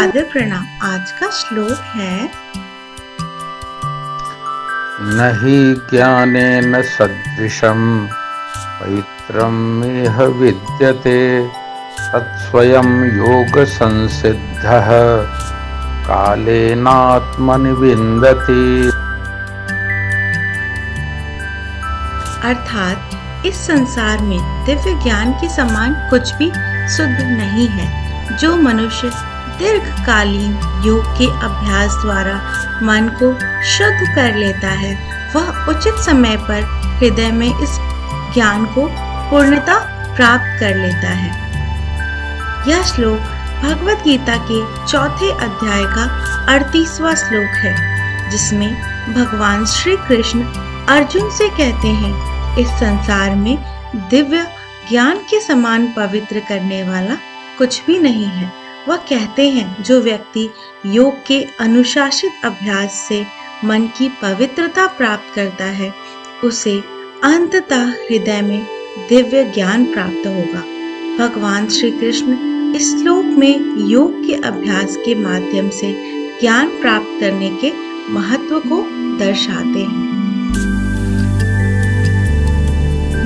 सादर प्रणाम। आज का श्लोक है नहि ज्ञानेन सदृशं पवित्रम् इह विद्यते तत्स्वयं योग संसिद्धः कालेनात्मनि विन्दति। अर्थात इस संसार में दिव्य ज्ञान के समान कुछ भी शुद्ध नहीं है। जो मनुष्य दीर्घकालीन योग के अभ्यास द्वारा मन को शुद्ध कर लेता है, वह उचित समय पर हृदय में इस ज्ञान को पूर्णता प्राप्त कर लेता है। यह श्लोक भगवत गीता के चौथे अध्याय का 38वां श्लोक है, जिसमें भगवान श्री कृष्ण अर्जुन से कहते हैं, इस संसार में दिव्य ज्ञान के समान पवित्र करने वाला कुछ भी नहीं है। वह कहते हैं, जो व्यक्ति योग के अनुशासित अभ्यास से मन की पवित्रता प्राप्त करता है, उसे अंततः हृदय में दिव्य ज्ञान प्राप्त होगा। भगवान श्री कृष्ण इस श्लोक में योग के अभ्यास के माध्यम से ज्ञान प्राप्त करने के महत्व को दर्शाते हैं।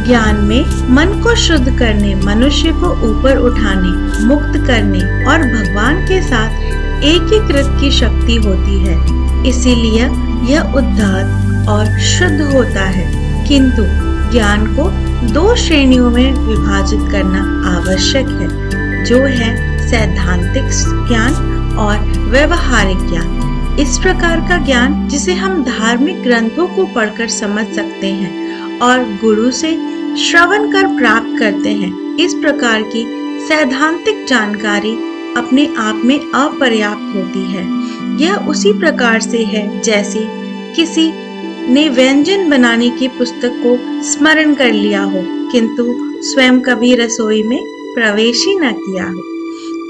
ज्ञान में मन को शुद्ध करने, मनुष्य को ऊपर उठाने, मुक्त करने और भगवान के साथ एकीकृत की शक्ति होती है। इसीलिए यह उदात्त और शुद्ध होता है। किंतु ज्ञान को दो श्रेणियों में विभाजित करना आवश्यक है, जो है सैद्धांतिक ज्ञान और व्यवहारिक ज्ञान। इस प्रकार का ज्ञान जिसे हम धार्मिक ग्रंथों को पढ़कर समझ सकते हैं और गुरु से श्रवण कर प्राप्त करते हैं, इस प्रकार की सैद्धांतिक जानकारी अपने आप में अपर्याप्त होती है। यह उसी प्रकार से है जैसे किसी ने व्यंजन बनाने की पुस्तक को स्मरण कर लिया हो, किंतु स्वयं कभी रसोई में प्रवेश ही न किया हो।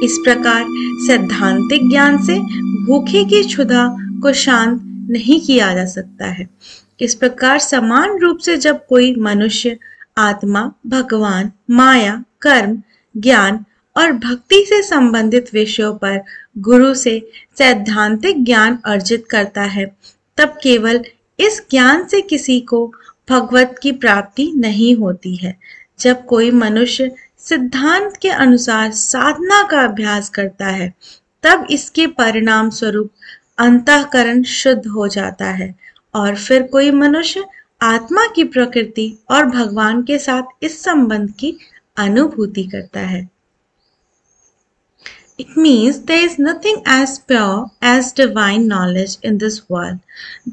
इस प्रकार सैद्धांतिक ज्ञान से भूखे की क्षुधा को शांत नहीं किया जा सकता है। इस प्रकार समान रूप से जब कोई मनुष्य आत्मा, भगवान, माया, कर्म, ज्ञान और भक्ति से संबंधित विषयों पर गुरु से सैद्धांतिक ज्ञान अर्जित करता है, तब केवल इस ज्ञान से किसी को भगवत की प्राप्ति नहीं होती है। जब कोई मनुष्य सिद्धांत के अनुसार साधना का अभ्यास करता है, तब इसके परिणाम स्वरूप अंतःकरण शुद्ध हो जाता है और फिर कोई मनुष्य आत्मा की प्रकृति और भगवान के साथ इस संबंध की अनुभूति करता है। It means there is nothing as pure as divine knowledge in this world.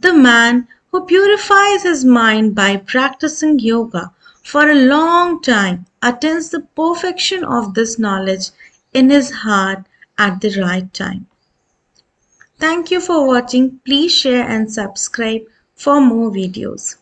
The man who purifies his mind by practicing yoga for a long time attains the perfection of this knowledge in his heart at the right time. Thank you for watching. Please share and subscribe for more videos.